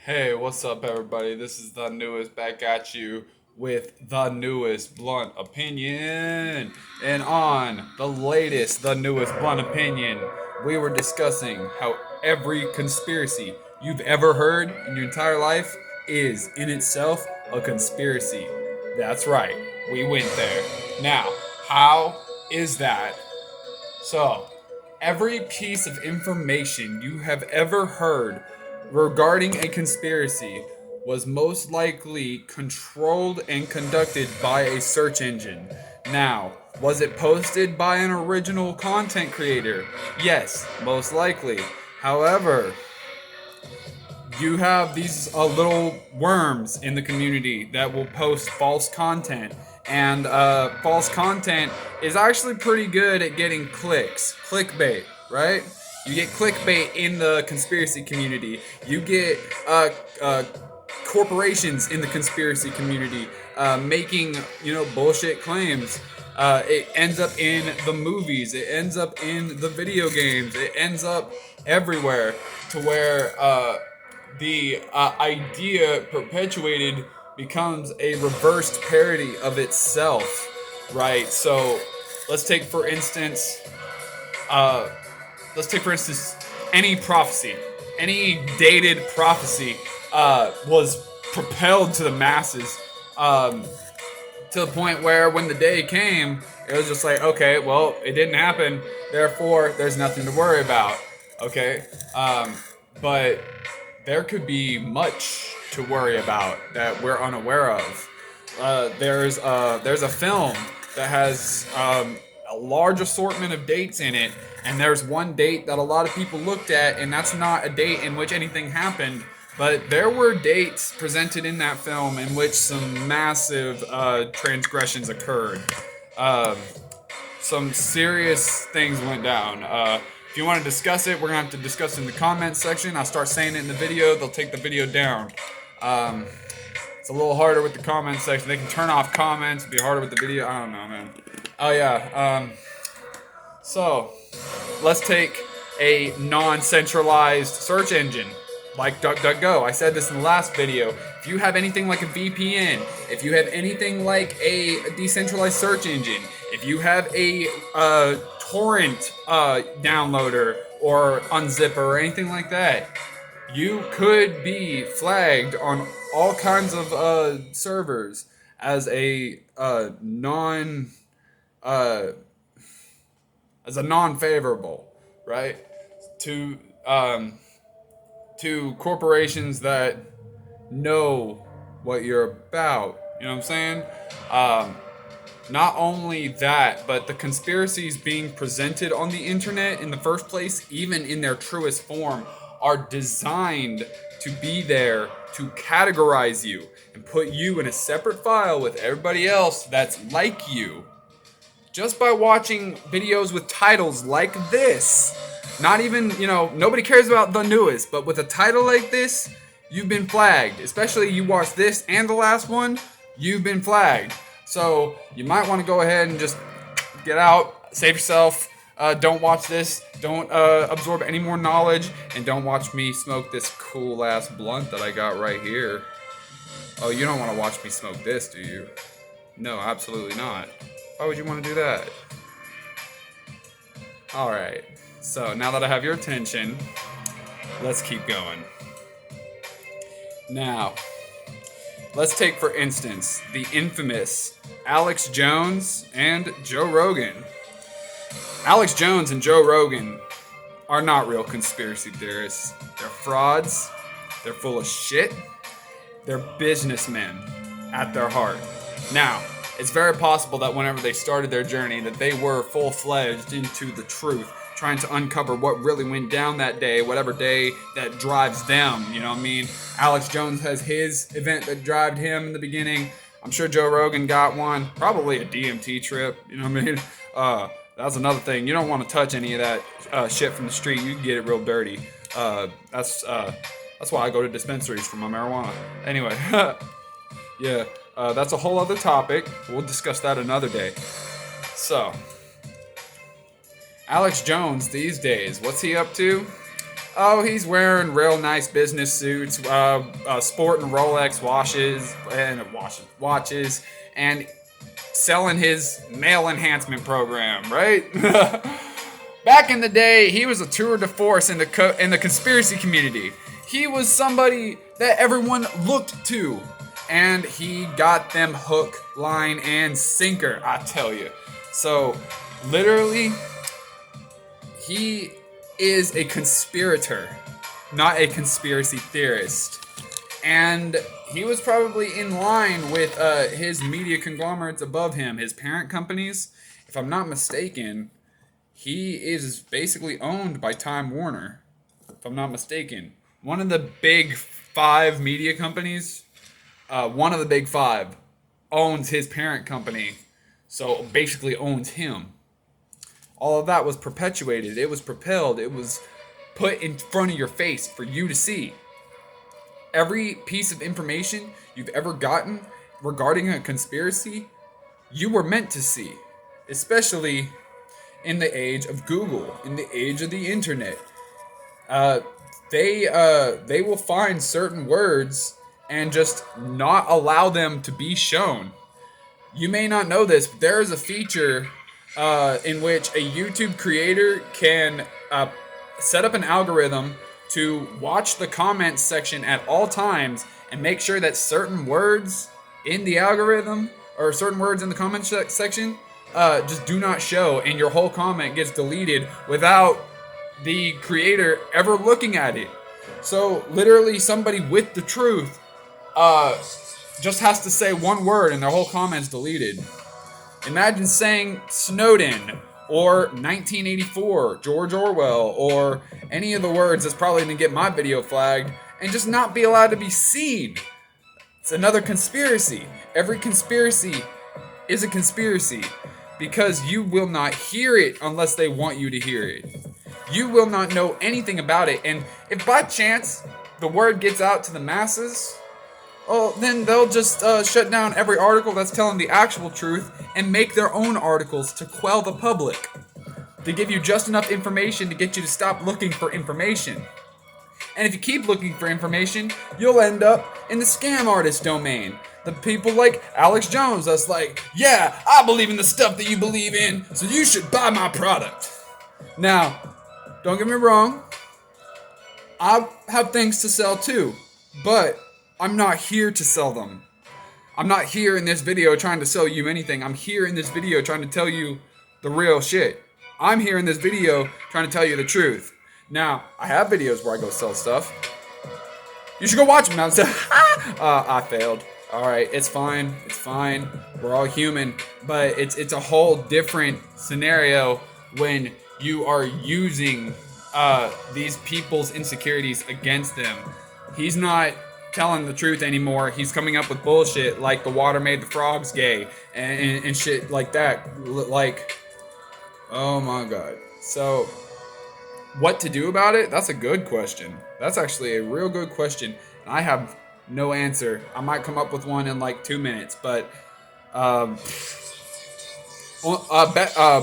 Hey, what's up, everybody? This is the newest back at you with the newest blunt opinion. And on the latest, the newest blunt opinion, we were discussing how every conspiracy you've ever heard in your entire life is in itself a conspiracy. That's right, we went there. Now, how is that? So, every piece of information you have ever heard regarding a conspiracy was most likely controlled and conducted by a search engine. Now, was it posted by an original content creator? Yes, most likely. However, you have these little worms in the community that will post false content. And false content is actually pretty good at getting clicks. Clickbait, right? You get clickbait in the conspiracy community. You get corporations in the conspiracy community making, bullshit claims. It ends up in the movies. It ends up in the video games. It ends up everywhere to where the idea perpetuated becomes a reversed parody of itself, right? So let's take for instance, uh, any prophecy, any dated prophecy was propelled to the masses to the point where when the day came, it was just like, okay, well, it didn't happen, therefore there's nothing to worry about. Okay, but there could be much to worry about that we're unaware of. There's a film that has a large assortment of dates in it, and there's one date that a lot of people looked at, and that's not a date in which anything happened. But there were dates presented in that film in which some massive transgressions occurred. Um, some serious things went down. If you want to discuss it, we're going to have to discuss it in the comments section. I'll start saying it in the video. They'll take the video down. It's a little harder with the comments section. They can turn off comments. It'd be harder with the video. I don't know, man. Oh, yeah. So, let's take a non-centralized search engine like DuckDuckGo. I said this in the last video. If you have anything like a VPN, if you have anything like a decentralized search engine, if you have a torrent downloader or unzipper or anything like that, you could be flagged on all kinds of servers as a non as a non-favorable, right? To to corporations that know what you're about. You know what I'm saying? Not only that, but the conspiracies being presented on the internet in the first place, even in their truest form, are designed to be there to categorize you and put you in a separate file with everybody else that's like you. Just by watching videos with titles like this, not even, nobody cares about the newest, but with a title like this, you've been flagged. Especially you watch this and the last one, you've been flagged. So you might want to go ahead and just get out, save yourself. Don't watch this. Don't absorb any more knowledge, and don't watch me smoke this cool ass blunt that I got right here. Oh, you don't want to watch me smoke this, do you? No, absolutely not. Why would you want to do that? All right. So now that I have your attention, let's keep going. Now, let's take, for instance, the infamous Alex Jones and Joe Rogan. Alex Jones and Joe Rogan are not real conspiracy theorists. They're frauds. They're full of shit. They're businessmen at their heart. Now, it's very possible that whenever they started their journey that they were full-fledged into the truth, trying to uncover what really went down that day, whatever day that drives them, you know what I mean? Alex Jones has his event that drove him in the beginning. I'm sure Joe Rogan got one, probably a DMT trip, you know what I mean? That's another thing. You don't want to touch any of that shit from the street. You can get it real dirty. That's why I go to dispensaries for my marijuana. Anyway, yeah, that's a whole other topic. We'll discuss that another day. So, Alex Jones these days, what's he up to? Oh, he's wearing real nice business suits, sporting Rolex watches, and selling his male enhancement program, right? Back in the day, he was a tour de force in the conspiracy community. He was somebody that everyone looked to, and he got them hook, line, and sinker, I tell you. So, literally, he is a conspirator, not a conspiracy theorist. And he was probably in line with his media conglomerates above him, his parent companies. If I'm not mistaken, he is basically owned by Time Warner, if I'm not mistaken. One of the big five media companies, one of the big five, owns his parent company. So basically owns him. All of that was perpetuated. It was propelled. It was put in front of your face for you to see. Every piece of information you've ever gotten regarding a conspiracy, you were meant to see. Especially in the age of Google, in the age of the internet. They will find certain words and just not allow them to be shown. You may not know this, but there is a feature in which a YouTube creator can set up an algorithm to watch the comments section at all times and make sure that certain words in the algorithm or certain words in the comment section just do not show, and your whole comment gets deleted without the creator ever looking at it. So literally somebody with the truth just has to say one word and their whole comment's deleted. Imagine saying Snowden or 1984, George Orwell, or any of the words that's probably going to get my video flagged and just not be allowed to be seen. It's another conspiracy. Every conspiracy is a conspiracy because you will not hear it unless they want you to hear it. You will not know anything about it, and if by chance the word gets out to the masses, well, then they'll just shut down every article that's telling the actual truth and make their own articles to quell the public. To give you just enough information to get you to stop looking for information. And if you keep looking for information, you'll end up in the scam artist domain. The people like Alex Jones that's like, yeah, I believe in the stuff that you believe in, so you should buy my product. Now, don't get me wrong, I have things to sell too, but I'm not here to sell them. I'm not here in this video trying to sell you anything. I'm here in this video trying to tell you the real shit. I'm here in this video trying to tell you the truth. Now, I have videos where I go sell stuff. You should go watch them now. I failed. Alright, it's fine. It's fine. We're all human. But it's a whole different scenario when you are using these people's insecurities against them. He's not telling the truth anymore. He's coming up with bullshit like the water made the frogs gay and shit like that. Like, oh my god. So, what to do about it? That's a good question. That's actually a real good question. I have no answer. I might come up with one in like 2 minutes, but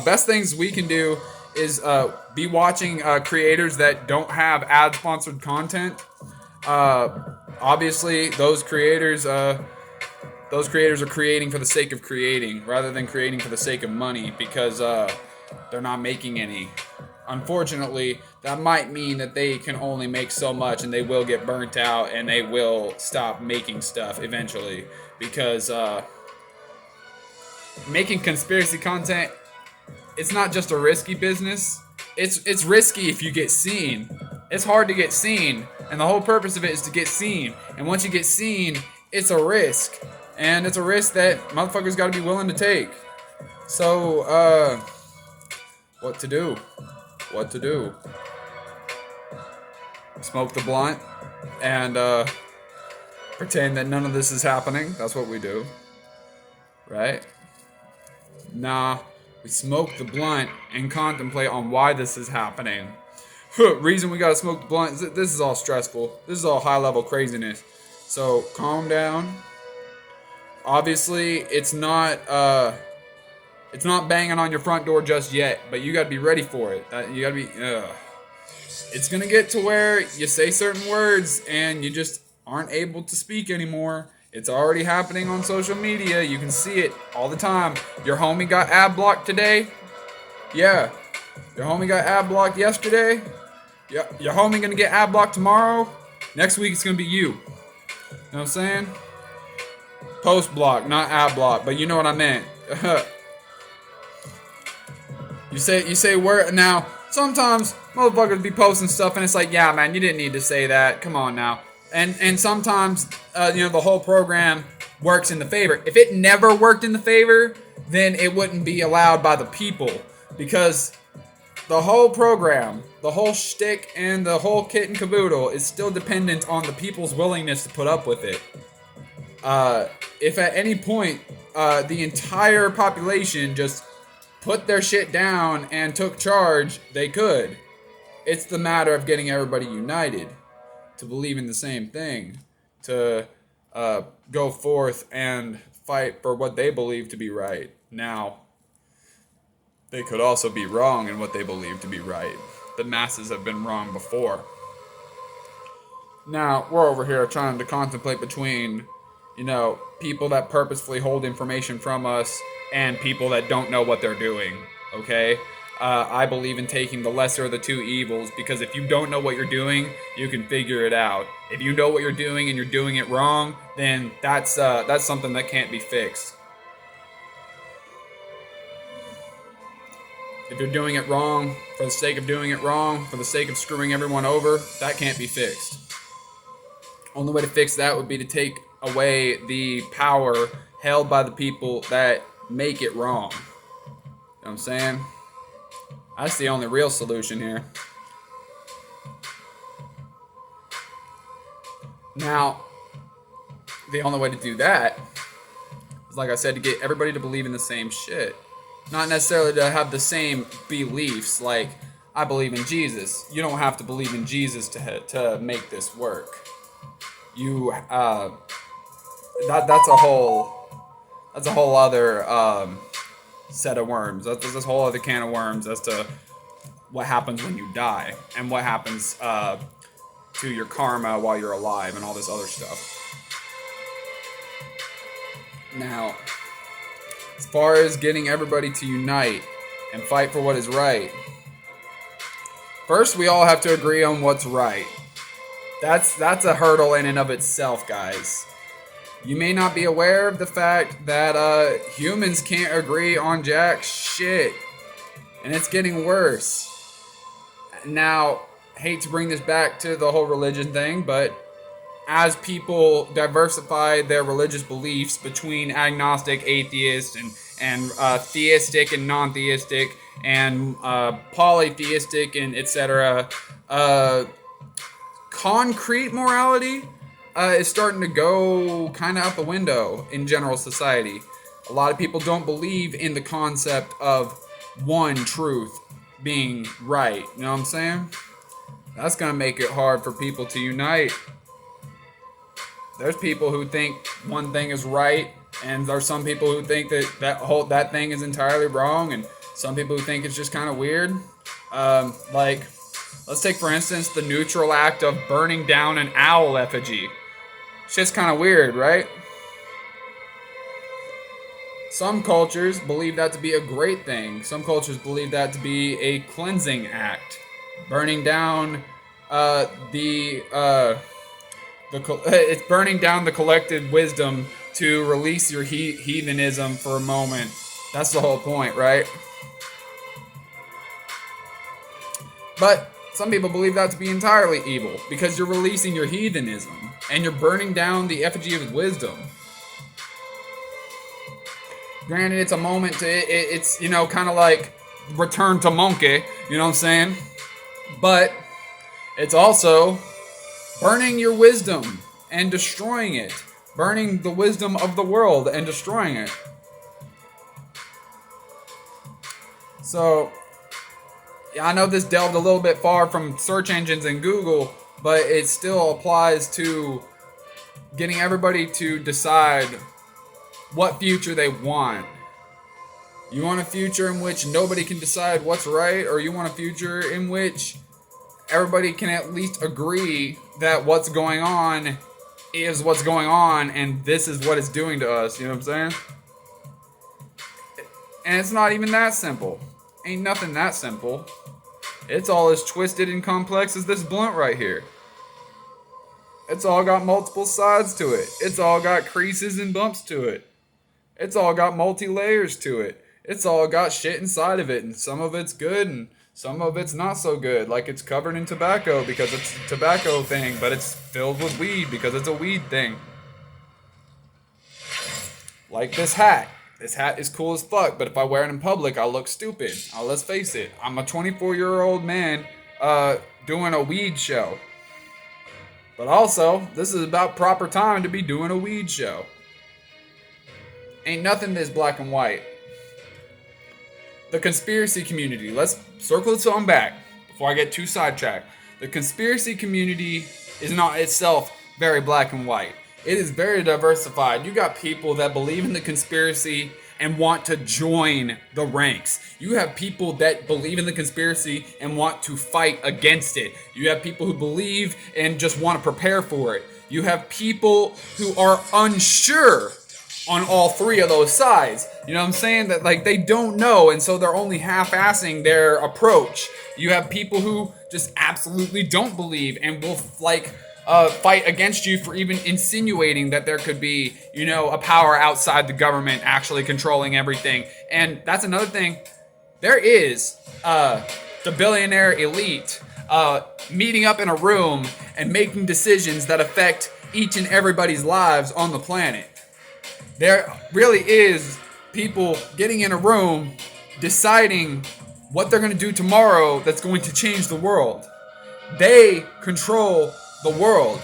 best things we can do is be watching creators that don't have ad-sponsored content. Obviously, those creators are creating for the sake of creating, rather than creating for the sake of money, because they're not making any. Unfortunately, that might mean that they can only make so much, and they will get burnt out, and they will stop making stuff eventually, because making conspiracy content, it's not just a risky business. It's risky if you get seen. It's hard to get seen, and the whole purpose of it is to get seen. And once you get seen, it's a risk, and it's a risk that motherfuckers got to be willing to take. So, what to do? What to do? Smoke the blunt and pretend that none of this is happening. That's what we do, right? Nah, we smoke the blunt and contemplate on why this is happening. Reason we gotta smoke the blunt is that this is all stressful. This is all high level craziness. So calm down. Obviously, it's not banging on your front door just yet, but you gotta be ready for it. You gotta be. it's going to get to where you say certain words and you just aren't able to speak anymore. It's already happening on social media. You can see it all the time. Your homie got ad blocked today. Yeah. Your homie got ad blocked yesterday. Yeah. Your homie gonna get ad blocked tomorrow. Next week it's gonna be you. You know what I'm saying? Post block, not ad block, but you know what I meant. You say word now. Sometimes motherfuckers be posting stuff and it's like, yeah, man, you didn't need to say that. Come on now. And sometimes the whole program works in the favor. If it never worked in the favor, then it wouldn't be allowed by the people, because the whole program, the whole shtick, and the whole kit and caboodle is still dependent on the people's willingness to put up with it. If at any point the entire population just put their shit down and took charge, they could. It's the matter of getting everybody united to believe in the same thing, to go forth and fight for what they believe to be right. Now, they could also be wrong in what they believe to be right. The masses have been wrong before. Now, we're over here trying to contemplate between, people that purposefully hold information from us and people that don't know what they're doing, okay? I believe in taking the lesser of the two evils, because if you don't know what you're doing, you can figure it out. If you know what you're doing and you're doing it wrong, then that's something that can't be fixed. If you're doing it wrong for the sake of doing it wrong, for the sake of screwing everyone over, that can't be fixed. Only way to fix that would be to take away the power held by the people that make it wrong. You know what I'm saying? That's the only real solution here. Now, the only way to do that is, like I said, to get everybody to believe in the same shit. Not necessarily to have the same beliefs, like, I believe in Jesus. You don't have to believe in Jesus to make this work. You, that's a whole other set of worms. That's this whole other can of worms as to what happens when you die and what happens to your karma while you're alive and all this other stuff. Now, as far as getting everybody to unite and fight for what is right, first we all have to agree on what's right. That's a hurdle in and of itself, guys. You may not be aware of the fact that humans can't agree on jack shit. And it's getting worse. Now, hate to bring this back to the whole religion thing, but as people diversify their religious beliefs between agnostic, atheist, and theistic and non-theistic, and polytheistic, and etc., concrete morality is starting to go kind of out the window in general society. A lot of people don't believe in the concept of one truth being right. You know what I'm saying? That's going to make it hard for people to unite. There's people who think one thing is right, and there's some people who think that thing is entirely wrong, and some people who think it's just kind of weird. Let's take, for instance, the neutral act of burning down an owl effigy. Shit's kind of weird, right? Some cultures believe that to be a great thing. Some cultures believe that to be a cleansing act. Burning down it's burning down the collected wisdom to release your heathenism for a moment. That's the whole point, right? But some people believe that to be entirely evil, because you're releasing your heathenism and you're burning down the effigy of wisdom. Granted, it's a moment to, it's kind of like return to monkey, you know what I'm saying? But it's also burning your wisdom and destroying it. Burning the wisdom of the world and destroying it. So, yeah, I know this delved a little bit far from search engines and Google, but it still applies to getting everybody to decide what future they want. You want a future in which nobody can decide what's right, or you want a future in which everybody can at least agree that what's going on is what's going on, and this is what it's doing to us. You know what I'm saying? And it's not even that simple. Ain't nothing that simple. It's all as twisted and complex as this blunt right here. It's all got multiple sides to it. It's all got creases and bumps to it. It's all got multi-layers to it. It's all got shit inside of it, and some of it's good and some of it's not so good. Like it's covered in tobacco because it's a tobacco thing, but it's filled with weed because it's a weed thing. Like this hat. This hat is cool as fuck, but if I wear it in public, I'll look stupid. Let's face it. I'm a 24-year-old man doing a weed show. But also, this is about proper time to be doing a weed show. Ain't nothing this black and white. The conspiracy community. Let's circle this on back before I get too sidetracked. The conspiracy community is not itself very black and white. It is very diversified. You got people that believe in the conspiracy and want to join the ranks. You have people that believe in the conspiracy and want to fight against it. You have people who believe and just want to prepare for it. You have people who are unsure on all three of those sides. You know what I'm saying? That like they don't know, and so they're only half-assing their approach. You have people who just absolutely don't believe and will fight against you for even insinuating that there could be, you know, a power outside the government actually controlling everything. And that's another thing. There is the billionaire elite meeting up in a room and making decisions that affect each and everybody's lives on the planet. There really is people getting in a room deciding what they're going to do tomorrow that's going to change the world. They control the world.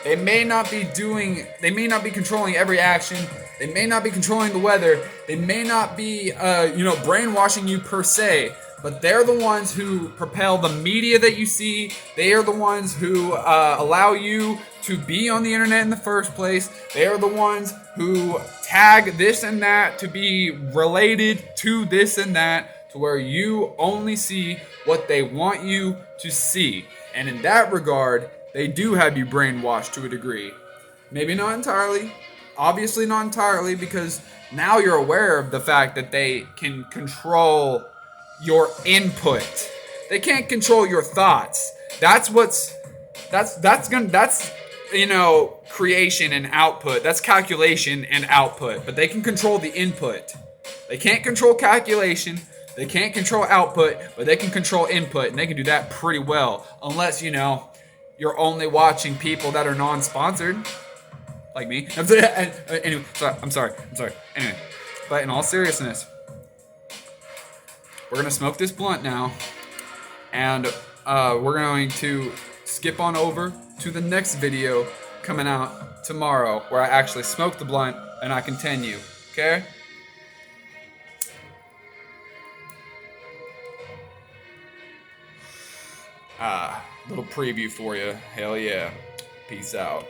They may not be controlling every action. They may not be controlling the weather. They may not be, brainwashing you per se. But they're the ones who propel the media that you see. They are the ones who allow you to be on the internet in the first place. They are the ones who tag this and that to be related to this and that, to where you only see what they want you to see. And in that regard, they do have you brainwashed to a degree. Maybe not entirely. Obviously not entirely, because now you're aware of the fact that they can control your input. They can't control your thoughts. That's creation and output. That's calculation and output. But they can control the input. They can't control calculation. They can't control output, but they can control input, and they can do that pretty well. Unless, you're only watching people that are non-sponsored, like me. Anyway, I'm sorry. Anyway, but in all seriousness, we're gonna smoke this blunt now, and we're going to skip on over to the next video coming out tomorrow, where I actually smoke the blunt and I continue. Okay? Little preview for you. Hell yeah. Peace out.